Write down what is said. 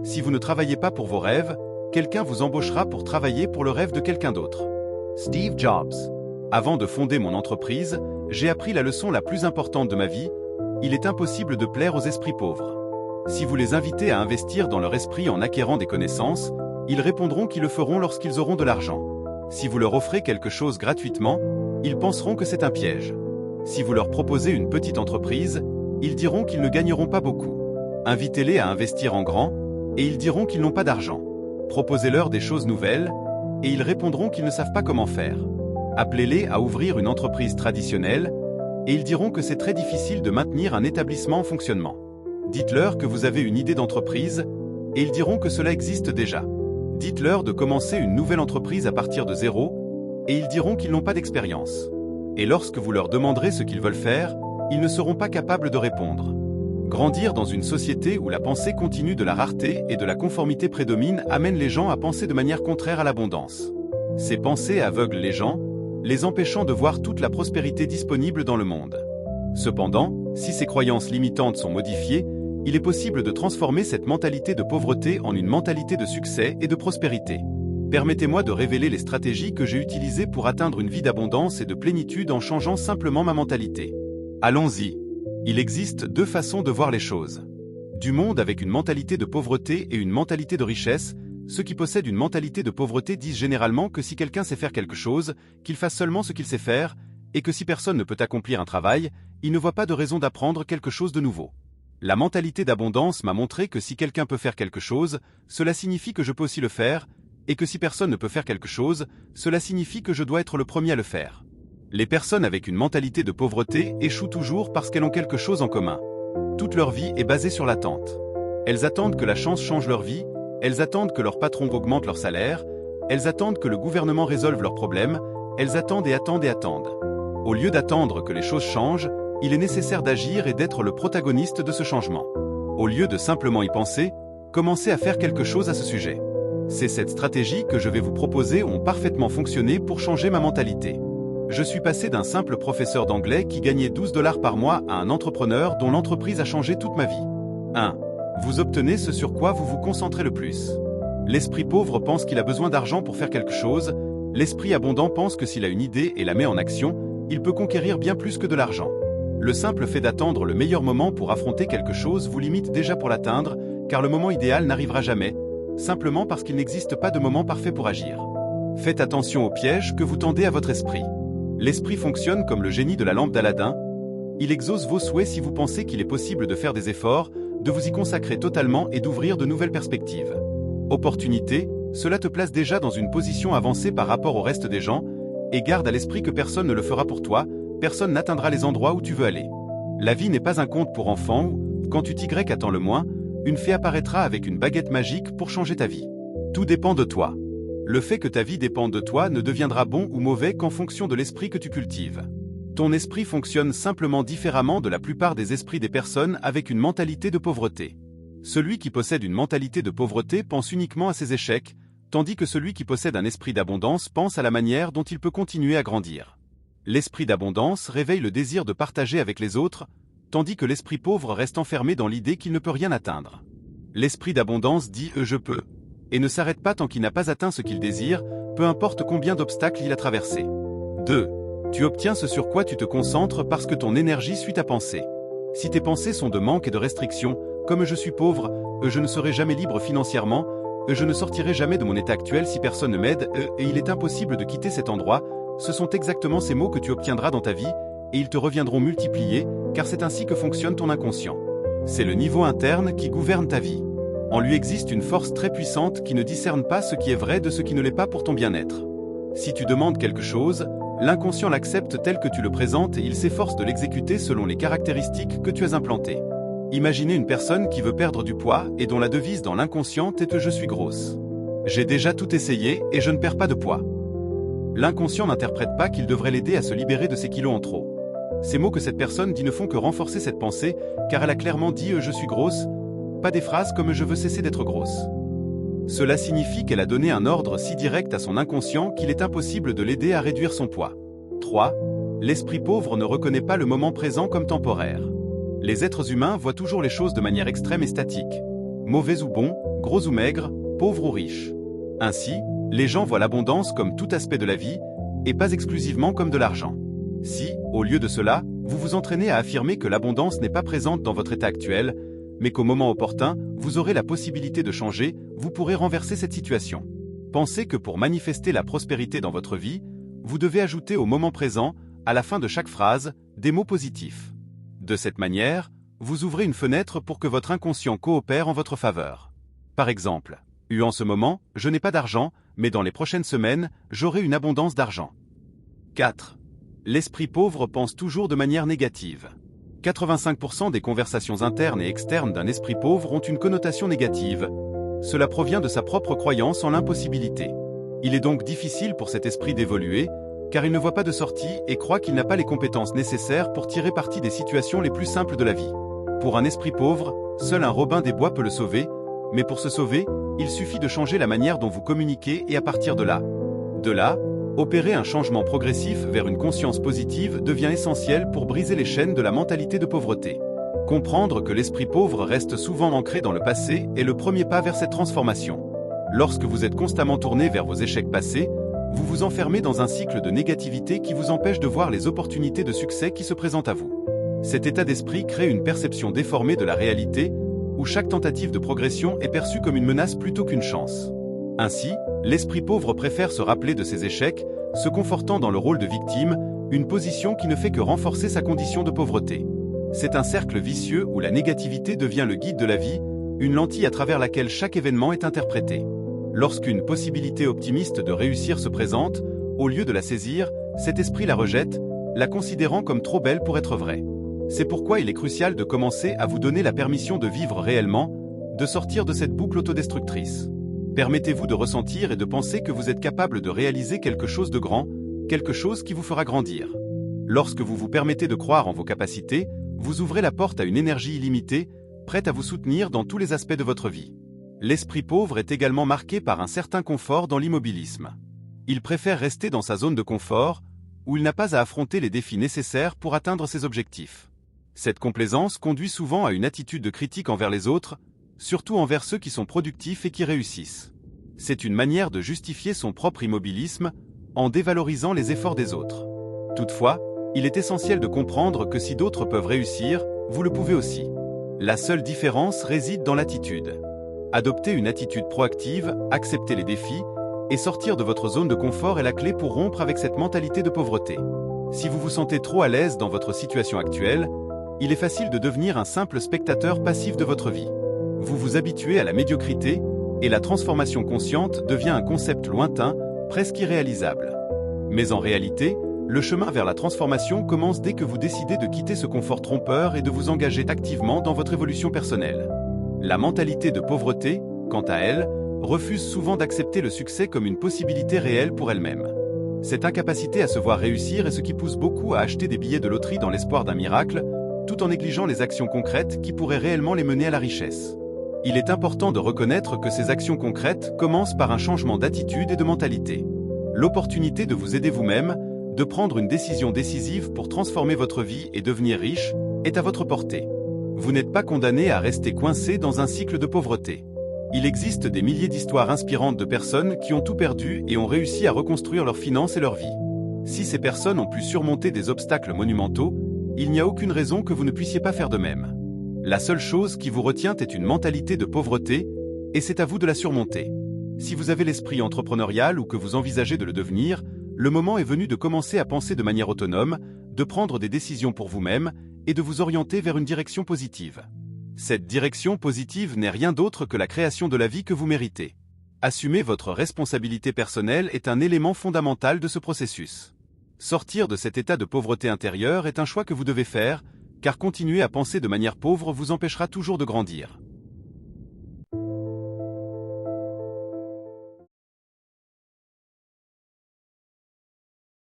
Si vous ne travaillez pas pour vos rêves, quelqu'un vous embauchera pour travailler pour le rêve de quelqu'un d'autre. Steve Jobs. Avant de fonder mon entreprise, j'ai appris la leçon la plus importante de ma vie: il est impossible de plaire aux esprits pauvres. Si vous les invitez à investir dans leur esprit en acquérant des connaissances, ils répondront qu'ils le feront lorsqu'ils auront de l'argent. Si vous leur offrez quelque chose gratuitement, ils penseront que c'est un piège. Si vous leur proposez une petite entreprise, ils diront qu'ils ne gagneront pas beaucoup. Invitez-les à investir en grand, et ils diront qu'ils n'ont pas d'argent. Proposez-leur des choses nouvelles, et ils répondront qu'ils ne savent pas comment faire. Appelez-les à ouvrir une entreprise traditionnelle, et ils diront que c'est très difficile de maintenir un établissement en fonctionnement. Dites-leur que vous avez une idée d'entreprise, et ils diront que cela existe déjà. Dites-leur de commencer une nouvelle entreprise à partir de zéro, et ils diront qu'ils n'ont pas d'expérience. Et lorsque vous leur demanderez ce qu'ils veulent faire, ils ne seront pas capables de répondre. Grandir dans une société où la pensée continue de la rareté et de la conformité prédomine amène les gens à penser de manière contraire à l'abondance. Ces pensées aveuglent les gens, les empêchant de voir toute la prospérité disponible dans le monde. Cependant, si ces croyances limitantes sont modifiées, il est possible de transformer cette mentalité de pauvreté en une mentalité de succès et de prospérité. Permettez-moi de révéler les stratégies que j'ai utilisées pour atteindre une vie d'abondance et de plénitude en changeant simplement ma mentalité. Allons-y. Il existe deux façons de voir les choses. Du monde avec une mentalité de pauvreté et une mentalité de richesse. Ceux qui possèdent une mentalité de pauvreté disent généralement que si quelqu'un sait faire quelque chose, qu'il fasse seulement ce qu'il sait faire, et que si personne ne peut accomplir un travail, il ne voit pas de raison d'apprendre quelque chose de nouveau. La mentalité d'abondance m'a montré que si quelqu'un peut faire quelque chose, cela signifie que je peux aussi le faire, et que si personne ne peut faire quelque chose, cela signifie que je dois être le premier à le faire. Les personnes avec une mentalité de pauvreté échouent toujours parce qu'elles ont quelque chose en commun. Toute leur vie est basée sur l'attente. Elles attendent que la chance change leur vie, elles attendent que leur patron augmente leur salaire, elles attendent que le gouvernement résolve leurs problèmes, elles attendent et attendent et attendent. Au lieu d'attendre que les choses changent, il est nécessaire d'agir et d'être le protagoniste de ce changement. Au lieu de simplement y penser, commencez à faire quelque chose à ce sujet. C'est cette stratégie que je vais vous proposer ont parfaitement fonctionné pour changer ma mentalité. Je suis passé d'un simple professeur d'anglais qui gagnait $12 par mois à un entrepreneur dont l'entreprise a changé toute ma vie. 1. Vous obtenez ce sur quoi vous vous concentrez le plus. L'esprit pauvre pense qu'il a besoin d'argent pour faire quelque chose, l'esprit abondant pense que s'il a une idée et la met en action, il peut conquérir bien plus que de l'argent. Le simple fait d'attendre le meilleur moment pour affronter quelque chose vous limite déjà pour l'atteindre, car le moment idéal n'arrivera jamais, simplement parce qu'il n'existe pas de moment parfait pour agir. Faites attention aux pièges que vous tendez à votre esprit. L'esprit fonctionne comme le génie de la lampe d'Aladin. Il exauce vos souhaits si vous pensez qu'il est possible de faire des efforts, de vous y consacrer totalement et d'ouvrir de nouvelles perspectives. Opportunité, cela te place déjà dans une position avancée par rapport au reste des gens, et garde à l'esprit que personne ne le fera pour toi, personne n'atteindra les endroits où tu veux aller. La vie n'est pas un conte pour enfants où, quand tu t'y attends le moins, une fée apparaîtra avec une baguette magique pour changer ta vie. Tout dépend de toi. Le fait que ta vie dépende de toi ne deviendra bon ou mauvais qu'en fonction de l'esprit que tu cultives. Ton esprit fonctionne simplement différemment de la plupart des esprits des personnes avec une mentalité de pauvreté. Celui qui possède une mentalité de pauvreté pense uniquement à ses échecs, tandis que celui qui possède un esprit d'abondance pense à la manière dont il peut continuer à grandir. L'esprit d'abondance réveille le désir de partager avec les autres, tandis que l'esprit pauvre reste enfermé dans l'idée qu'il ne peut rien atteindre. L'esprit d'abondance dit « je peux » et ne s'arrête pas tant qu'il n'a pas atteint ce qu'il désire, peu importe combien d'obstacles il a traversés. 2. Tu obtiens ce sur quoi tu te concentres parce que ton énergie suit ta pensée. Si tes pensées sont de manque et de restriction, comme je suis pauvre, je ne serai jamais libre financièrement, je ne sortirai jamais de mon état actuel si personne ne m'aide, et il est impossible de quitter cet endroit, ce sont exactement ces mots que tu obtiendras dans ta vie, et ils te reviendront multipliés, car c'est ainsi que fonctionne ton inconscient. C'est le niveau interne qui gouverne ta vie. En lui existe une force très puissante qui ne discerne pas ce qui est vrai de ce qui ne l'est pas pour ton bien-être. Si tu demandes quelque chose, l'inconscient l'accepte tel que tu le présentes et il s'efforce de l'exécuter selon les caractéristiques que tu as implantées. Imaginez une personne qui veut perdre du poids et dont la devise dans l'inconscient est « je suis grosse ». J'ai déjà tout essayé et je ne perds pas de poids. L'inconscient n'interprète pas qu'il devrait l'aider à se libérer de ses kilos en trop. Ces mots que cette personne dit ne font que renforcer cette pensée, car elle a clairement dit « je suis grosse », pas des phrases comme « je veux cesser d'être grosse ». Cela signifie qu'elle a donné un ordre si direct à son inconscient qu'il est impossible de l'aider à réduire son poids. 3. L'esprit pauvre ne reconnaît pas le moment présent comme temporaire. Les êtres humains voient toujours les choses de manière extrême et statique. Mauvais ou bon, gros ou maigre, pauvre ou riche. Ainsi, les gens voient l'abondance comme tout aspect de la vie, et pas exclusivement comme de l'argent. Si, au lieu de cela, vous vous entraînez à affirmer que l'abondance n'est pas présente dans votre état actuel, mais qu'au moment opportun, vous aurez la possibilité de changer, vous pourrez renverser cette situation. Pensez que pour manifester la prospérité dans votre vie, vous devez ajouter au moment présent, à la fin de chaque phrase, des mots positifs. De cette manière, vous ouvrez une fenêtre pour que votre inconscient coopère en votre faveur. Par exemple, en ce moment, je n'ai pas d'argent, mais dans les prochaines semaines, j'aurai une abondance d'argent. 4. L'esprit pauvre pense toujours de manière négative. 85% des conversations internes et externes d'un esprit pauvre ont une connotation négative. Cela provient de sa propre croyance en l'impossibilité. Il est donc difficile pour cet esprit d'évoluer, car il ne voit pas de sortie et croit qu'il n'a pas les compétences nécessaires pour tirer parti des situations les plus simples de la vie. Pour un esprit pauvre, seul un Robin des Bois peut le sauver, mais pour se sauver, il suffit de changer la manière dont vous communiquez et à partir de là, opérer un changement progressif vers une conscience positive devient essentiel pour briser les chaînes de la mentalité de pauvreté. Comprendre que l'esprit pauvre reste souvent ancré dans le passé est le premier pas vers cette transformation. Lorsque vous êtes constamment tourné vers vos échecs passés, vous vous enfermez dans un cycle de négativité qui vous empêche de voir les opportunités de succès qui se présentent à vous. Cet état d'esprit crée une perception déformée de la réalité, où chaque tentative de progression est perçue comme une menace plutôt qu'une chance. Ainsi, l'esprit pauvre préfère se rappeler de ses échecs, se confortant dans le rôle de victime, une position qui ne fait que renforcer sa condition de pauvreté. C'est un cercle vicieux où la négativité devient le guide de la vie, une lentille à travers laquelle chaque événement est interprété. Lorsqu'une possibilité optimiste de réussir se présente, au lieu de la saisir, cet esprit la rejette, la considérant comme trop belle pour être vraie. C'est pourquoi il est crucial de commencer à vous donner la permission de vivre réellement, de sortir de cette boucle autodestructrice. Permettez-vous de ressentir et de penser que vous êtes capable de réaliser quelque chose de grand, quelque chose qui vous fera grandir. Lorsque vous vous permettez de croire en vos capacités, vous ouvrez la porte à une énergie illimitée, prête à vous soutenir dans tous les aspects de votre vie. L'esprit pauvre est également marqué par un certain confort dans l'immobilisme. Il préfère rester dans sa zone de confort, où il n'a pas à affronter les défis nécessaires pour atteindre ses objectifs. Cette complaisance conduit souvent à une attitude de critique envers les autres, surtout envers ceux qui sont productifs et qui réussissent. C'est une manière de justifier son propre immobilisme, en dévalorisant les efforts des autres. Toutefois, il est essentiel de comprendre que si d'autres peuvent réussir, vous le pouvez aussi. La seule différence réside dans l'attitude. Adopter une attitude proactive, accepter les défis, et sortir de votre zone de confort est la clé pour rompre avec cette mentalité de pauvreté. Si vous vous sentez trop à l'aise dans votre situation actuelle, il est facile de devenir un simple spectateur passif de votre vie. Vous vous habituez à la médiocrité, et la transformation consciente devient un concept lointain, presque irréalisable. Mais en réalité, le chemin vers la transformation commence dès que vous décidez de quitter ce confort trompeur et de vous engager activement dans votre évolution personnelle. La mentalité de pauvreté, quant à elle, refuse souvent d'accepter le succès comme une possibilité réelle pour elle-même. Cette incapacité à se voir réussir est ce qui pousse beaucoup à acheter des billets de loterie dans l'espoir d'un miracle, tout en négligeant les actions concrètes qui pourraient réellement les mener à la richesse. Il est important de reconnaître que ces actions concrètes commencent par un changement d'attitude et de mentalité. L'opportunité de vous aider vous-même, de prendre une décision décisive pour transformer votre vie et devenir riche, est à votre portée. Vous n'êtes pas condamné à rester coincé dans un cycle de pauvreté. Il existe des milliers d'histoires inspirantes de personnes qui ont tout perdu et ont réussi à reconstruire leurs finances et leur vie. Si ces personnes ont pu surmonter des obstacles monumentaux, il n'y a aucune raison que vous ne puissiez pas faire de même. La seule chose qui vous retient est une mentalité de pauvreté, et c'est à vous de la surmonter. Si vous avez l'esprit entrepreneurial ou que vous envisagez de le devenir, le moment est venu de commencer à penser de manière autonome, de prendre des décisions pour vous-même et de vous orienter vers une direction positive. Cette direction positive n'est rien d'autre que la création de la vie que vous méritez. Assumer votre responsabilité personnelle est un élément fondamental de ce processus. Sortir de cet état de pauvreté intérieure est un choix que vous devez faire, car continuer à penser de manière pauvre vous empêchera toujours de grandir.